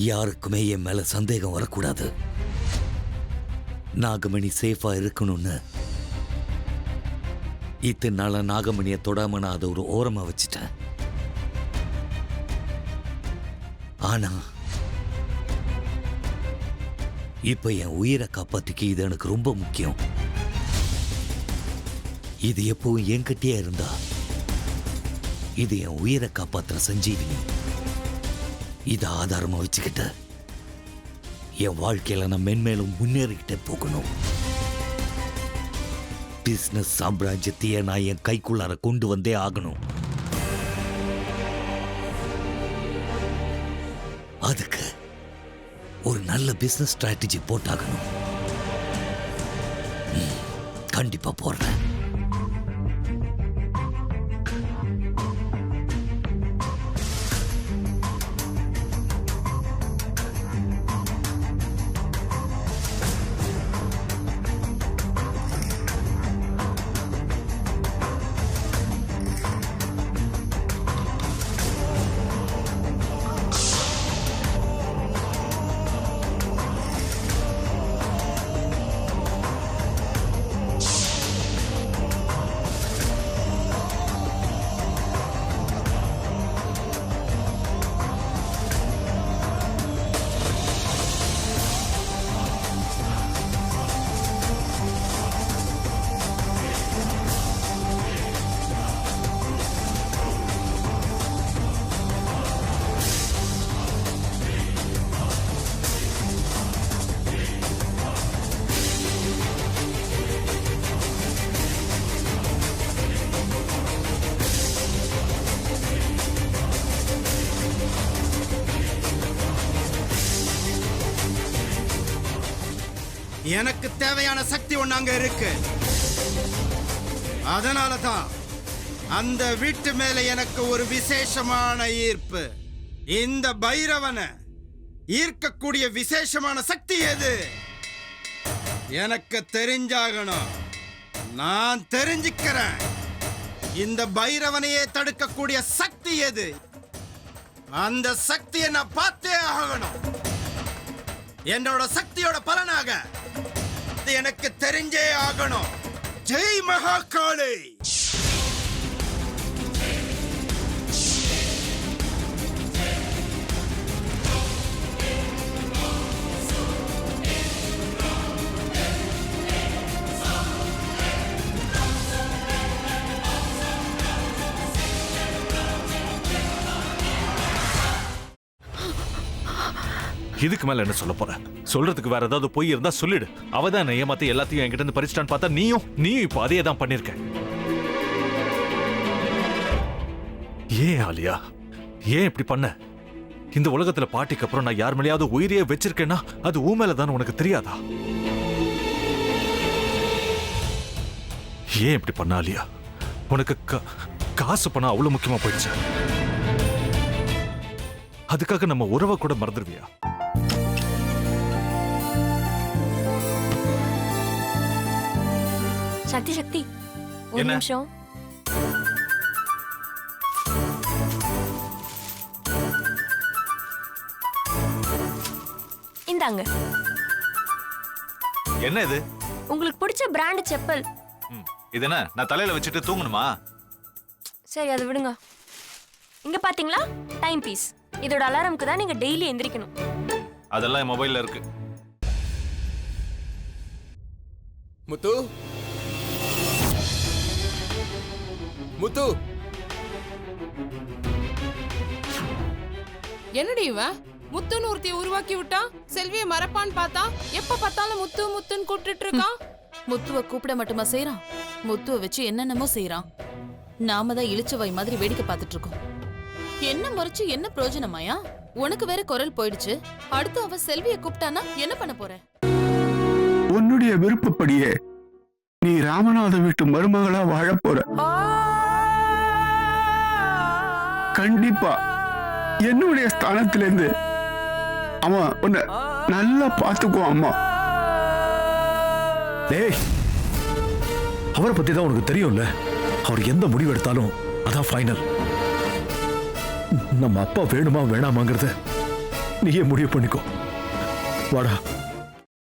யாருக்குமே என் மேல சந்தேகம் வரக்கூடாது. நாகமணி சேஃபா இருக்கணும்னு இத்தனை நாள நாகமணியை தொடாம நான் அதை ஒரு ஓரமா வச்சுட்டேன். ஆனா இப்ப என் உயிரை காப்பாத்திக்க இது எனக்கு ரொம்ப முக்கியம். இது எப்பவும் என்கிட்டயே இருந்தா இது என் உயிரை காப்பாத்துற சஞ்சீவினி. இதை ஆதாரமா வச்சுக்கிட்ட என் வாழ்க்கையில நான் மென்மேலும் முன்னேறிக்கிட்டே போகணும். பிசினஸ் சாம்ராஜ்யத்தையே நான் என் கைக்குள்ளார கொண்டு வந்தே ஆகணும். அதுக்கு ஒரு நல்ல பிசினஸ் ஸ்ட்ராட்டஜி போட்டாகணும். கண்டிப்பா போடுறேன். எனக்கு தேவையான சக்தி ஒண்ணு அங்க இருக்கு. அதனாலதான் அந்த வீட்டு மேல எனக்கு ஒரு விசேஷமான ஈர்ப்பு. இந்த பைரவனை ஈர்க்கக்கூடிய விசேஷமான சக்தி எது எனக்கு தெரிஞ்சாகணும். நான் தெரிஞ்சுக்கிறேன். இந்த பைரவனையே தடுக்கக்கூடிய சக்தி எது, அந்த சக்தியை நான் பார்த்தே ஆகணும். என்னோட சக்தியோட பலனாக எனக்கு தெரிஞ்சே ஆகணும். ஜெய் மகாகாளி. இதுக்கு மேல என்ன சொல்ல போற? சொல்றதுக்கு வேற ஏதாவது போய் இருந்தா சொல்லிடு. அவதான் ஏமாத்தி எல்லாத்தையும் என்கிட்ட இருந்து பறிச்சிட்டான்னு பார்த்தா நீயும் இப்ப அதே தான் பண்ணிருக்க. ஏன் ஆலியா, ஏன் இப்படி பண்ண? இந்த உலகத்துல பாட்டிக்கு அப்புறம் நான் யார் மேலேயாவது உயிரையே வச்சிருக்கேன்னா அது ஊ மேலதான் உனக்கு தெரியாதா? ஏன் இப்படி பண்ண ஆலியா? உனக்கு காசு பணம் அவ்வளவு முக்கியமா போயிடுச்சு. அதுக்காக நம்ம உறவை கூட மறந்துடுவியா? சக்தி சக்தி, ஒரு நிமிஷம். இந்தாங்க. என்ன இது? உங்களுக்கு பிடிச்ச பிராண்ட் செப்பல். இது என்ன நான் தலையில வச்சுட்டு தூங்கணுமா? சரி, அதை விடுங்க. இங்க பாத்தீங்களா, டைம் பீஸ். இதோட அலாரம்க்கு தான் நீங்க டெய்லி எந்திரிக்கணும். அதெல்லாம் என் மொபைல்ல இருக்கு. முத்து, முத்து, என்னடி இவன் முத்துன்னு ஒருத்திய உருவாக்கி விட்டான். செல்விய மறப்பான்னு பார்த்தா எப்ப பார்த்தாலும் முத்து முத்துன்னு கூப்பிட்டு இருக்கான். முத்துவ கூப்பிட மட்டுமா செய்யறான், முத்துவ வச்சு என்னென்னமோ செய்யறான். நாம தான் இழிச்சவாய் மாதிரி வேடிக்கை பார்த்துட்டு இருக்கோம். என்ன முறைச்சு என்ன பிரயோஜனமாயா? உனக்கு வேற குரல் போயிடுச்சு. அடுத்து அவ செல்விய கூப்பிட்டானா என்ன பண்ண போற? உன்னுடைய விருப்பப்படியே நீ ராமநாத வீட்டு மருமகளா வாழ போற. கண்டிப்பா என்னுடைய ஸ்தானத்திலிருந்து அவன் உன்னை நல்லா பார்த்துக்குவான். அம்மா, டேய், அவரை பத்தி தான் உனக்கு தெரியும்ல. அவர் எந்த முடிவு எடுத்தாலும் அதான் ஃபைனல். நம்ம அப்பா வேணுமா வேணாமாங்கிறது நீயே முடிவு பண்ணிக்கோ. வாடா.